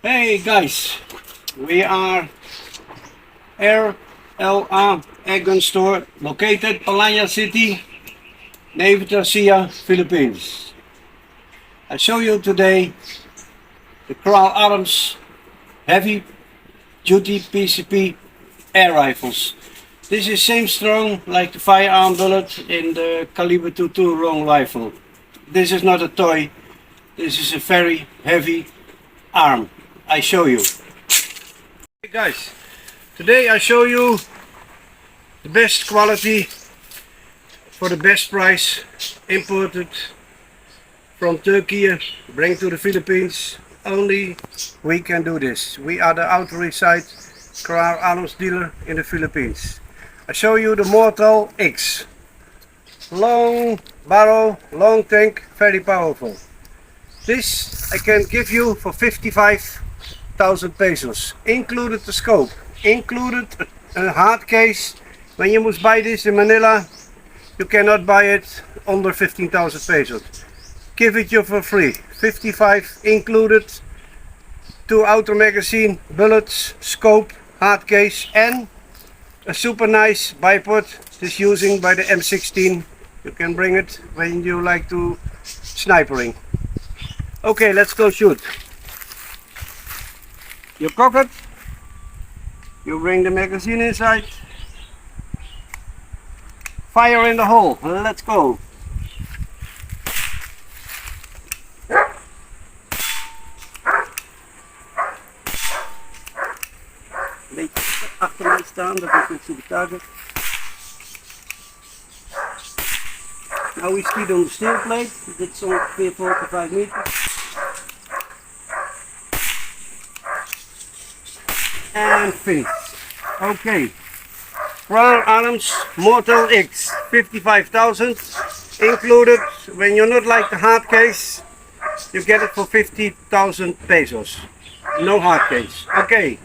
Hey guys, we are airgun store located Palanya City, Navitasia, Philippines. I show you today the Coral Arms heavy duty PCP air rifles. This is same strong like the firearm bullet in the caliber 22 long rifle. This is not a toy, this is a very heavy arm. I show you. Hey guys, today I show you the best quality for the best price, imported from Turkey, bring to the Philippines. Only we can do this. We are the authorized Coral Arms dealer in the Philippines. I show you the Mortal X. Long barrel, long tank, very powerful. This I can give you for 55,000 pesos, included the scope, included a hard case. When you must buy this in Manila, you cannot buy it under 15,000 pesos. Give it you for free, 55 included, 2 outer magazine, bullets, scope, hard case, and a super nice bipod. This using by the M16. You can bring it when you like to snipering. Okay, let's go shoot. You cock it, you bring the magazine inside, fire in the hole, let's go. Beetje achter mij staan, dat ik met de target. Now we speed on the steel plate, that's ongeveer 45 meters. And finish. Okay. Coral Arms Mortal X, 55,000 included. When you not like the hard case, you get it for 50,000 pesos. No hard case. Okay.